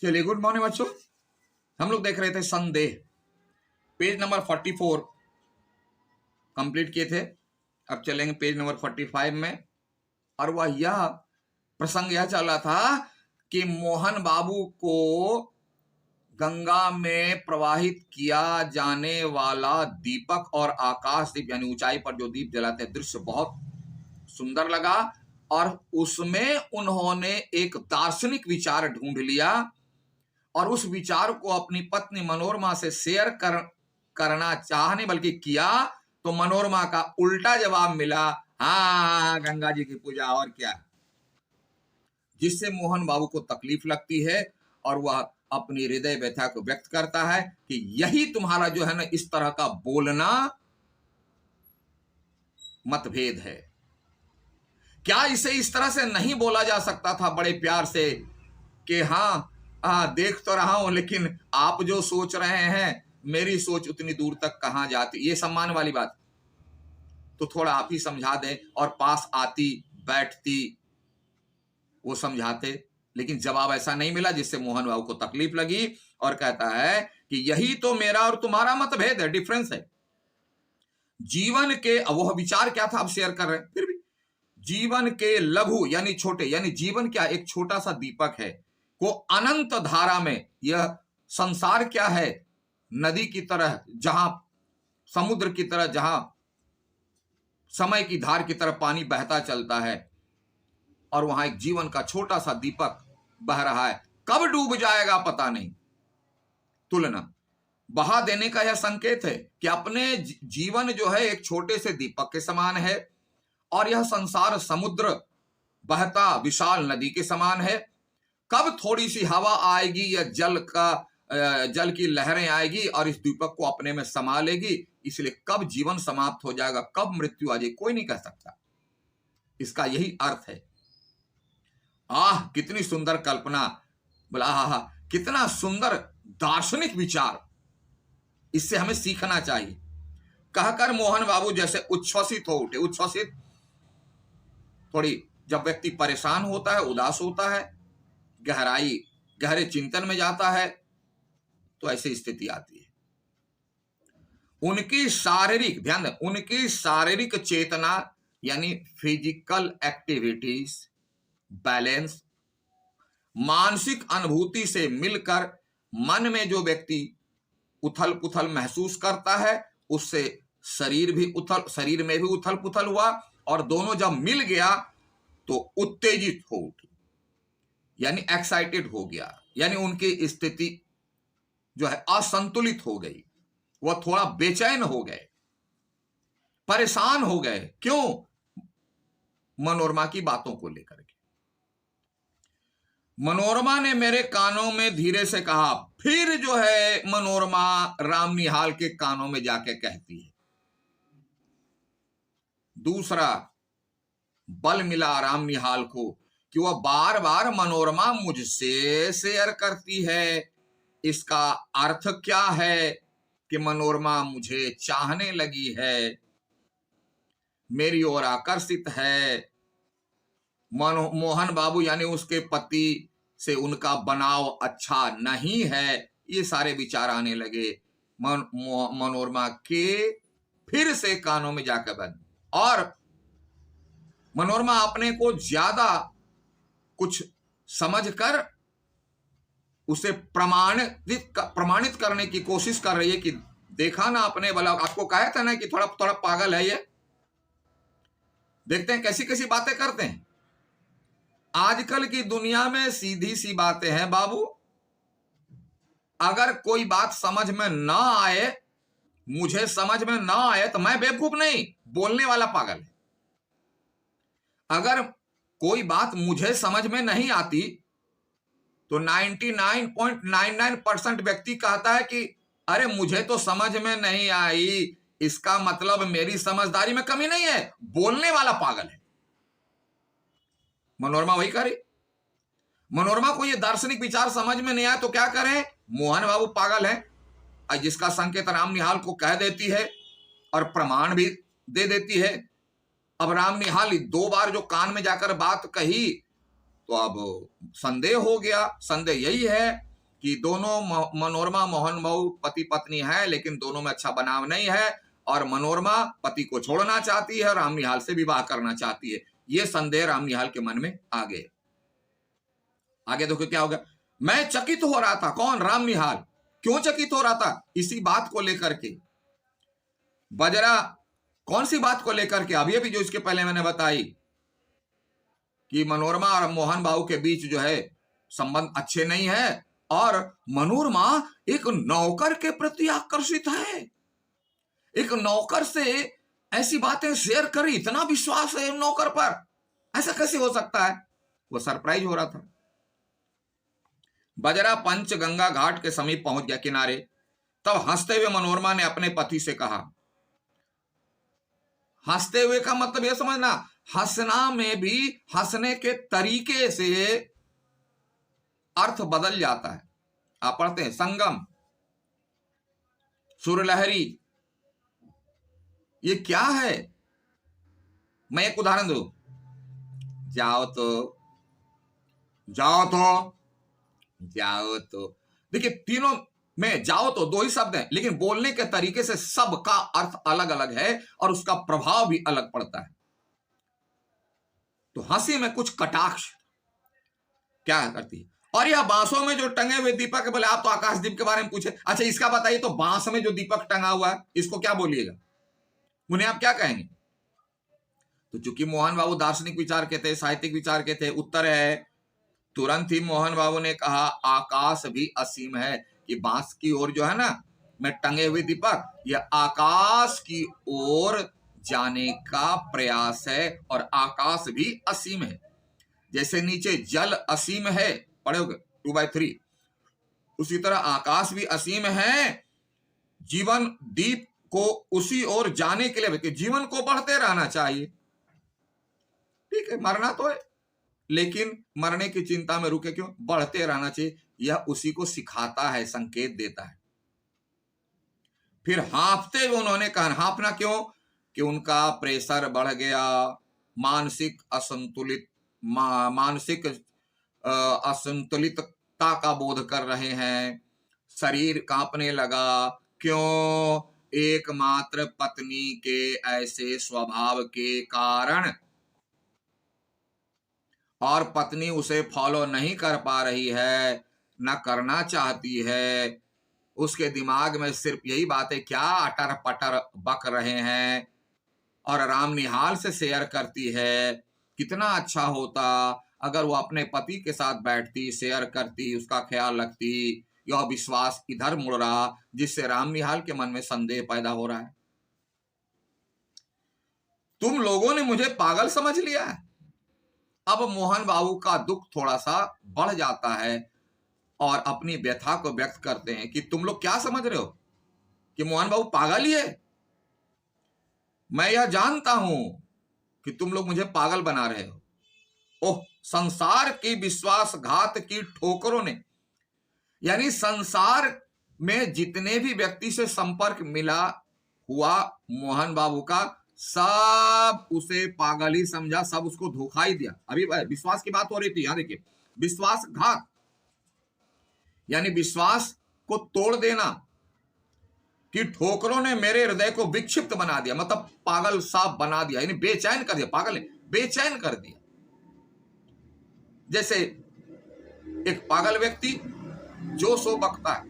चलिए, good morning बच्चों। हम लोग देख रहे थे संदेह, पेज नंबर 44 कंप्लीट किए थे। अब चलेंगे पेज नंबर 45 में। और वह प्रसंग यह चल रहा था कि मोहन बाबू को गंगा में प्रवाहित किया जाने वाला दीपक और आकाश दीप यानी ऊंचाई पर जो दीप जलाते हैं, दृश्य बहुत सुंदर लगा। और उसमें उन्होंने एक दार्शनिक विचार ढूंढ लिया और उस विचार को अपनी पत्नी मनोरमा से शेयर करना चाहने बल्कि किया, तो मनोरमा का उल्टा जवाब मिला, हाँ गंगा जी की पूजा और क्या, जिससे मोहन बाबू को तकलीफ लगती है और वह अपनी हृदय व्यथा को व्यक्त करता है कि यही तुम्हारा जो है ना इस तरह का बोलना मतभेद है। क्या इसे इस तरह से नहीं बोला जा सकता था बड़े प्यार से कि हाँ देख तो रहा हूं, लेकिन आप जो सोच रहे हैं मेरी सोच उतनी दूर तक कहां जाती, ये सम्मान वाली बात, तो थोड़ा आप ही समझा दें। और पास आती बैठती वो समझाते, लेकिन जवाब ऐसा नहीं मिला, जिससे मोहन बाबू को तकलीफ लगी और कहता है कि यही तो मेरा और तुम्हारा मतभेद है, डिफरेंस है। जीवन के, वो विचार क्या था आप शेयर कर रहे हैं, फिर भी जीवन के लघु यानी छोटे, यानी जीवन क्या एक छोटा सा दीपक है को अनंत धारा में, यह संसार क्या है नदी की तरह, जहां समुद्र की तरह, जहां समय की धार की तरह पानी बहता चलता है, और वहां एक जीवन का छोटा सा दीपक बह रहा है, कब डूब जाएगा पता नहीं। तुलना बहा देने का यह संकेत है कि अपने जीवन जो है एक छोटे से दीपक के समान है और यह संसार समुद्र बहता विशाल नदी के समान है। कब थोड़ी सी हवा आएगी या जल की लहरें आएगी और इस दीपक को अपने में समा लेगी, इसलिए कब जीवन समाप्त हो जाएगा, कब मृत्यु आ जाएगी, कोई नहीं कह सकता। इसका यही अर्थ है। कितनी सुंदर कल्पना, बोला कितना सुंदर दार्शनिक विचार, इससे हमें सीखना चाहिए। कहकर मोहन बाबू जैसे उच्छ्वसित हो उठे। उच्छ्वसित थोड़ी, जब व्यक्ति परेशान होता है, उदास होता है, गहरे चिंतन में जाता है, तो ऐसी स्थिति आती है। उनकी शारीरिक, ध्यान दें, उनकी शारीरिक चेतना यानी फिजिकल एक्टिविटीज बैलेंस मानसिक अनुभूति से मिलकर मन में जो व्यक्ति उथल पुथल महसूस करता है, उससे शरीर में भी उथल पुथल हुआ, और दोनों जब मिल गया तो उत्तेजित हो उठी, यानी एक्साइटेड हो गया, यानी उनकी स्थिति जो है असंतुलित हो गई। वह थोड़ा बेचैन हो गए, परेशान हो गए। क्यों? मनोरमा की बातों को लेकर के। मनोरमा ने मेरे कानों में धीरे से कहा। फिर जो है मनोरमा राम निहाल के कानों में जाके कहती है। दूसरा बल मिला राम निहाल को कि वह बार बार मनोरमा मुझसे शेयर करती है। इसका अर्थ क्या है कि मनोरमा मुझे चाहने लगी है, मेरी ओर आकर्षित है। मोहन बाबू यानी उसके पति से उनका बनाव अच्छा नहीं है। ये सारे विचार आने लगे मनोरमा के फिर से कानों में जाकर बंद। और मनोरमा अपने को ज्यादा कुछ समझकर उसे प्रमाणित करने की कोशिश कर रही है कि देखा ना अपने बला, आपको कहा था ना कि थोड़ा थोड़ा पागल है ये। देखते हैं कैसी कैसी बातें करते हैं। आजकल की दुनिया में सीधी सी बातें हैं बाबू। अगर कोई बात समझ में ना आए, मुझे समझ में ना आए, तो मैं बेवकूफ नहीं, बोलने वाला पागल है। अगर कोई बात मुझे समझ में नहीं आती तो 99.99% व्यक्ति कहता है कि अरे मुझे तो समझ में नहीं आई, इसका मतलब मेरी समझदारी में कमी नहीं है, बोलने वाला पागल है। मनोरमा वही करे। मनोरमा को यह दार्शनिक विचार समझ में नहीं आया तो क्या करें? मोहन बाबू पागल है, जिसका संकेत राम निहाल को कह देती है और प्रमाण भी दे देती है। अब राम निहाल 2 बार जो कान में जाकर बात कही, तो अब संदेह हो गया। संदेह यही है कि दोनों मनोरमा मोहन बाबू पति पत्नी है, लेकिन दोनों में अच्छा बनाव नहीं है और मनोरमा पति को छोड़ना चाहती है और राम निहाल से विवाह करना चाहती है। यह संदेह राम निहाल के मन में आ गए। आगे देखो क्या होगा। मैं चकित हो रहा था। कौन? राम निहाल। क्यों चकित हो रहा था? इसी बात को लेकर के। बजरा कौन सी बात को लेकर के? अभी अभी जो इसके पहले मैंने बताई कि मनोरमा और मोहन बाबू के बीच जो है संबंध अच्छे नहीं है और मनोरमा एक नौकर के प्रति आकर्षित है। एक नौकर से ऐसी बातें शेयर करी, इतना विश्वास है नौकर पर, ऐसा कैसे हो सकता है? वो सरप्राइज हो रहा था। बजरा पंचगंगा घाट के समीप पहुंच गया किनारे। तब हंसते हुए मनोरमा ने अपने पति से कहा। हंसते हुए का मतलब यह समझना, हंसना में भी हंसने के तरीके से अर्थ बदल जाता है। आप पढ़ते हैं संगम, सुरलहरी, ये क्या है? मैं एक उदाहरण दूं। जाओ तो जाओ तो जाओ तो, देखिए तीनों में जाओ तो दो ही शब्द हैं, लेकिन बोलने के तरीके से सबका अर्थ अलग अलग है और उसका प्रभाव भी अलग पड़ता है। तो हंसी में कुछ कटाक्ष क्या करती है। और यह बांसों में जो टंगे हुए दीपक है, बोले आप तो आकाशदीप के बारे में पूछे, अच्छा इसका बताइए तो बांस में जो दीपक टंगा हुआ है इसको क्या बोलिएगा, उन्हें आप क्या कहेंगे? तो चूंकि मोहन बाबू दार्शनिक विचार के थे, साहित्यिक विचार के थे, उत्तर है तुरंत ही मोहन बाबू ने कहा आकाश भी असीम है। कि बांस की ओर जो है ना में टंगे हुए दीपक, यह आकाश की ओर जाने का प्रयास है और आकाश भी असीम है। जैसे नीचे जल असीम है, पढ़ोगे 2/3, उसी तरह आकाश भी असीम है। जीवन दीप को उसी ओर जाने के लिए, जीवन को बढ़ते रहना चाहिए। ठीक है, मरना तो है, लेकिन मरने की चिंता में रुके क्यों? बढ़ते रहना चाहिए। यह उसी को सिखाता है, संकेत देता है। फिर हाँफते हुए उन्होंने कहा, हाँफना क्यों? कि उनका प्रेशर बढ़ गया, मानसिक असंतुलितता का बोध कर रहे हैं, शरीर कांपने लगा। क्यों? एकमात्र पत्नी के ऐसे स्वभाव के कारण, और पत्नी उसे फॉलो नहीं कर पा रही है, न करना चाहती है। उसके दिमाग में सिर्फ यही बातें क्या अटर पटर बक रहे हैं। और राम निहाल से शेयर करती है, कितना अच्छा होता अगर वो अपने पति के साथ बैठती, शेयर करती, उसका ख्याल रखती। यह विश्वास इधर मुड़ रहा, जिससे राम निहाल के मन में संदेह पैदा हो रहा है। तुम लोगों ने मुझे पागल समझ लिया है। अब मोहन बाबू का दुख थोड़ा सा बढ़ जाता है और अपनी व्यथा को व्यक्त करते हैं कि तुम लोग क्या समझ रहे हो कि मोहन बाबू पागल ही है? मैं यह जानता हूं कि तुम लोग मुझे पागल बना रहे हो। ओह, संसार की विश्वासघात की ठोकरों ने, यानी संसार में जितने भी व्यक्ति से संपर्क मिला हुआ मोहन बाबू का, सब उसे पागल ही समझा, सब उसको धोखा ही दिया। अभी विश्वास की बात हो रही थी, यहां देखिए, विश्वासघात यानी विश्वास को तोड़ देना, कि ठोकरों ने मेरे हृदय को विक्षिप्त बना दिया, मतलब पागल सा बना दिया, यानी बेचैन कर दिया। पागल है, बेचैन कर दिया। जैसे एक पागल व्यक्ति जो सो बकता है,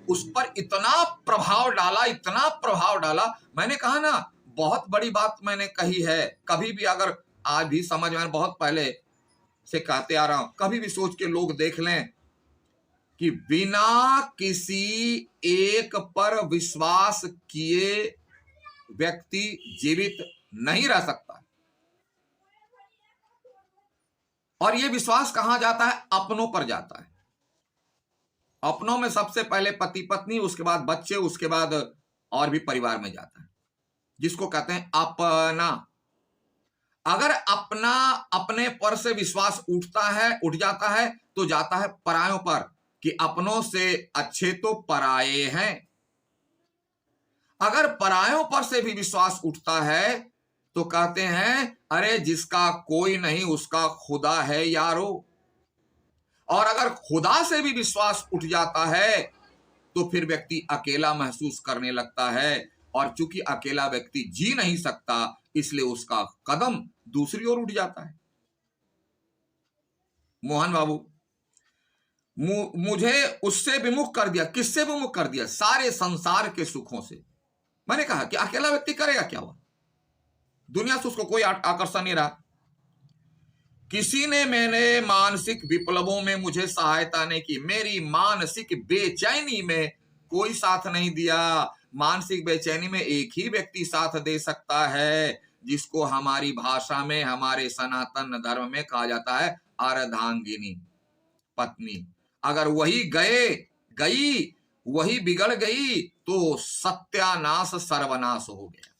उस पर इतना प्रभाव डाला, इतना प्रभाव डाला। मैंने कहा ना, बहुत बड़ी बात मैंने कही है। कभी भी अगर आज भी समझ में, बहुत पहले से कहते आ रहा हूं, कभी भी सोच के लोग देख लें कि बिना किसी एक पर विश्वास किए व्यक्ति जीवित नहीं रह सकता। और यह विश्वास कहां जाता है? अपनों पर जाता है। अपनों में सबसे पहले पति पत्नी, उसके बाद बच्चे, उसके बाद और भी परिवार में जाता है, जिसको कहते हैं अपना। अगर अपना, अपने पर से विश्वास उठ जाता है, तो जाता है परायों पर, कि अपनों से अच्छे तो पराये हैं। अगर परायों पर से भी विश्वास उठता है तो कहते हैं अरे जिसका कोई नहीं उसका खुदा है यारो। और अगर खुदा से भी विश्वास उठ जाता है तो फिर व्यक्ति अकेला महसूस करने लगता है, और चूंकि अकेला व्यक्ति जी नहीं सकता इसलिए उसका कदम दूसरी ओर उठ जाता है। मोहन बाबू, मुझे उससे विमुख कर दिया। किससे विमुख कर दिया? सारे संसार के सुखों से। मैंने कहा कि अकेला व्यक्ति करेगा क्या? हुआ दुनिया से उसको कोई आकर्षण नहीं रहा। किसी ने मेरे मानसिक विप्लवों में मुझे सहायता नहीं की। मेरी मानसिक बेचैनी में कोई साथ नहीं दिया। मानसिक बेचैनी में एक ही व्यक्ति साथ दे सकता है, जिसको हमारी भाषा में, हमारे सनातन धर्म में कहा जाता है अर्धांगिनी, पत्नी। अगर वही गई वही बिगड़ गई तो सत्यानाश सर्वनाश हो गया।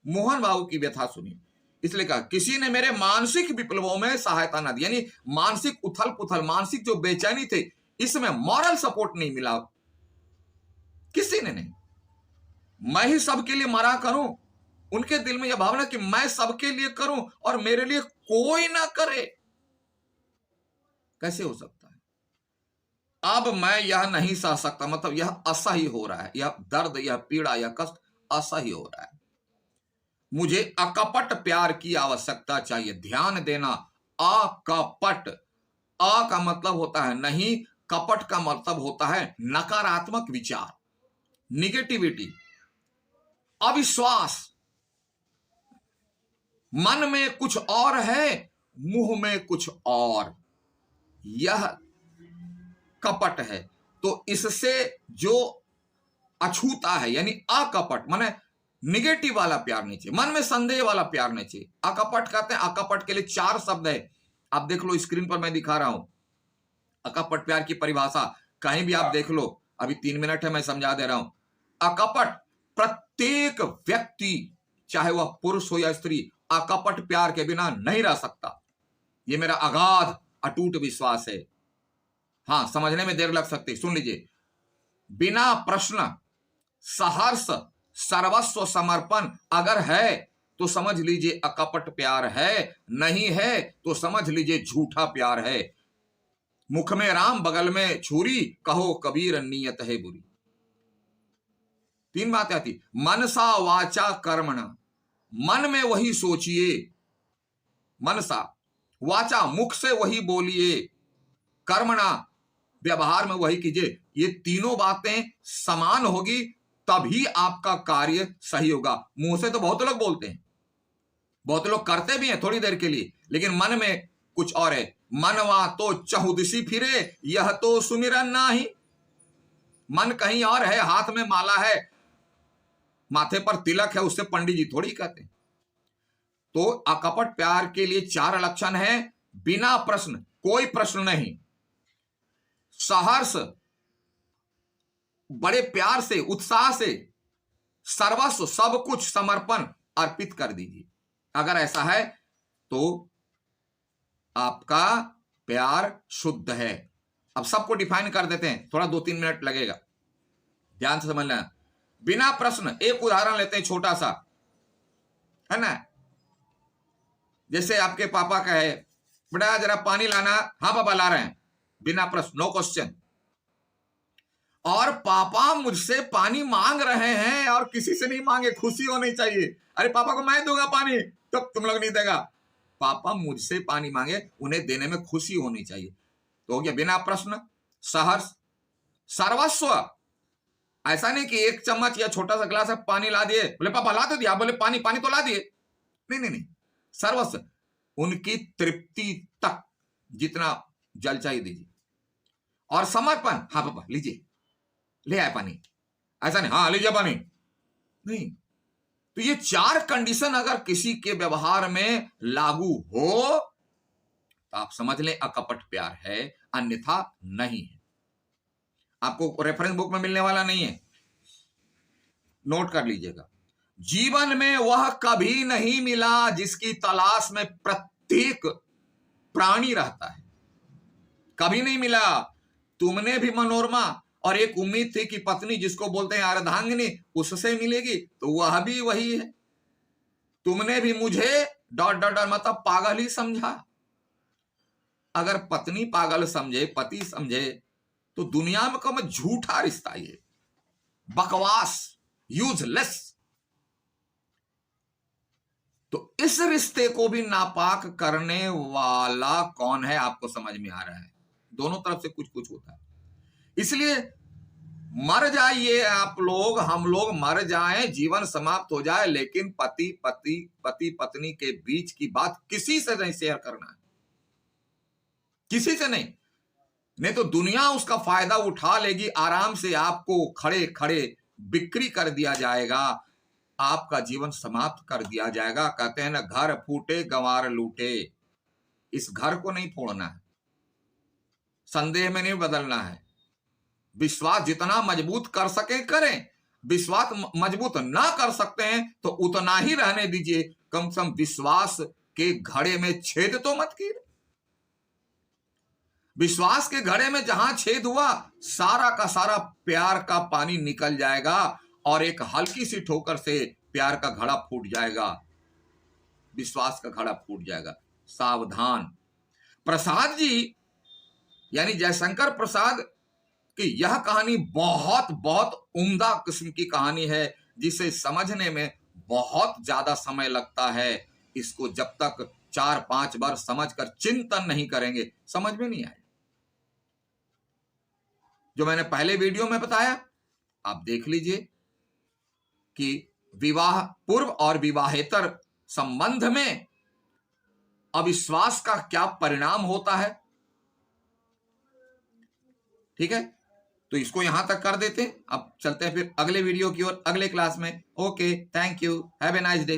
मोहन बाबू की व्यथा सुनिए। इसलिए कहा किसी ने मेरे मानसिक विप्लवों में सहायता न दी, यानी मानसिक उथल पुथल, मानसिक जो बेचैनी थे, इसमें मॉरल सपोर्ट नहीं मिला। किसी ने नहीं। मैं ही सबके लिए मरा करूं, उनके दिल में यह भावना कि मैं सबके लिए करूं और मेरे लिए कोई ना करे, कैसे हो सकता है? अब मैं यह नहीं सह सकता, मतलब यह असह्य हो रहा है, यह दर्द, यह पीड़ा, यह कष्ट असह्य हो रहा है। मुझे अकपट प्यार की आवश्यकता चाहिए। ध्यान देना, अकपट। अ का मतलब होता है नहीं, कपट का मतलब होता है नकारात्मक विचार, निगेटिविटी, अविश्वास। मन में कुछ और है, मुंह में कुछ और, यह कपट है। तो इससे जो अछूता है, यानी अकपट माने निगेटिव वाला प्यार नहीं चाहिए, मन में संदेह वाला प्यार नहीं चाहिए। अकपट कहते हैं। अकपट के लिए 4 शब्द है, आप देख लो, स्क्रीन पर मैं दिखा रहा हूं। अकपट प्यार की परिभाषा कहीं भी आप देख लो, अभी 3 मिनट है, मैं समझा दे रहा हूं। अकपट, प्रत्येक व्यक्ति चाहे वह पुरुष हो या स्त्री, अकपट प्यार के बिना नहीं रह सकता। यह मेरा अगाध अटूट विश्वास है। हां, समझने में देर लग सकती, सुन लीजिए। बिना प्रश्न, सहर्ष, सर्वस्व समर्पण अगर है तो समझ लीजिए अकपट प्यार है, नहीं है तो समझ लीजिए झूठा प्यार है। मुख में राम बगल में छुरी, कहो कबीर नीयत है बुरी। 3 बातें आती। मनसा वाचा कर्मणा, मन में वही सोचिए, मनसा वाचा मुख से वही बोलिए, कर्मणा व्यवहार में वही कीजिए। ये तीनों बातें समान होगी तभी आपका कार्य सही होगा। मुंह से तो बहुत लोग बोलते हैं, बहुत लोग करते भी हैं थोड़ी देर के लिए, लेकिन मन में कुछ और है। मनवा तो चहुदिशी फिरे, यह तो सुमिरन नाही। मन कहीं और है, हाथ में माला है, माथे पर तिलक है, उससे पंडित जी थोड़ी कहते हैं। तो अकपट प्यार के लिए 4 लक्षण है। बिना प्रश्न, कोई प्रश्न नहीं। सहर्ष, बड़े प्यार से, उत्साह से, सर्वस्व, सब कुछ समर्पण अर्पित कर दीजिए। अगर ऐसा है तो आपका प्यार शुद्ध है। अब सबको डिफाइन कर देते हैं, थोड़ा 2-3 मिनट लगेगा, ध्यान से समझ लेना। बिना प्रश्न, एक उदाहरण लेते हैं छोटा सा, है ना। जैसे आपके पापा कहे, बेटा जरा पानी लाना, हाँ पापा ला रहे हैं, बिना प्रश्न, नो क्वेश्चन। और पापा मुझसे पानी मांग रहे हैं और किसी से नहीं मांगे, खुशी होनी चाहिए। अरे पापा को मैं दूंगा पानी, तो तुम लोग नहीं देगा। पापा मुझसे पानी मांगे, उन्हें देने में खुशी होनी चाहिए। तो हो गया बिना प्रश्न, सहर्ष, सर्वस्व। ऐसा नहीं कि 1 चम्मच या छोटा सा गिलास है, पानी ला दिए, बोले पापा ला तो दिया, बोले पानी तो ला दिए। नहीं नहीं नहीं, सर्वस्व, उनकी तृप्ति तक जितना जल चाहिए दीजिए। और समर्पण, हाँ पापा लीजिए, ले आए पानी, ऐसा नहीं हाँ लीजिए पानी, नहीं। तो ये 4 कंडीशन अगर किसी के व्यवहार में लागू हो तो आप समझ लें अकपट प्यार है, अन्यथा नहीं है। आपको रेफरेंस बुक में मिलने वाला नहीं है, नोट कर लीजिएगा। जीवन में वह कभी नहीं मिला जिसकी तलाश में प्रत्येक प्राणी रहता है, कभी नहीं मिला। तुमने भी मनोरमा, और एक उम्मीद थी कि पत्नी जिसको बोलते हैं अर्धांगिनी, उससे मिलेगी, तो वह भी वही है। तुमने भी मुझे ... मतलब पागल ही समझा। अगर पत्नी पागल समझे, पति समझे, तो दुनिया में कम झूठा रिश्ता, ये बकवास, यूजलेस। तो इस रिश्ते को भी नापाक करने वाला कौन है, आपको समझ में आ रहा है? दोनों तरफ से कुछ कुछ होता है। इसलिए मर जाइए आप लोग, हम लोग मर जाएं, जीवन समाप्त हो जाए, लेकिन पति पत्नी के बीच की बात किसी से नहीं शेयर करना है, किसी से नहीं। नहीं तो दुनिया उसका फायदा उठा लेगी, आराम से आपको खड़े खड़े बिक्री कर दिया जाएगा, आपका जीवन समाप्त कर दिया जाएगा। कहते हैं ना, घर फूटे गंवार लूटे। इस घर को नहीं फोड़ना है, संदेह में नहीं बदलना है। विश्वास जितना मजबूत कर सके करें, विश्वास मजबूत ना कर सकते हैं तो उतना ही रहने दीजिए। कम से कम विश्वास के घड़े में छेद तो मत कीजिए। विश्वास के घड़े में जहां छेद हुआ, सारा का सारा प्यार का पानी निकल जाएगा और एक हल्की सी ठोकर से प्यार का घड़ा फूट जाएगा, विश्वास का घड़ा फूट जाएगा। सावधान। प्रसाद जी यानी जयशंकर प्रसाद की यह कहानी बहुत बहुत उम्दा किस्म की कहानी है, जिसे समझने में बहुत ज्यादा समय लगता है। इसको जब तक 4-5 बार समझकर चिंतन नहीं करेंगे, समझ में नहीं आए। जो मैंने पहले वीडियो में बताया, आप देख लीजिए कि विवाह पूर्व और विवाहेतर संबंध में अविश्वास का क्या परिणाम होता है। ठीक है, तो इसको यहां तक कर देते हैं। अब चलते हैं फिर अगले वीडियो की ओर, अगले क्लास में। Okay, thank you, have a nice day.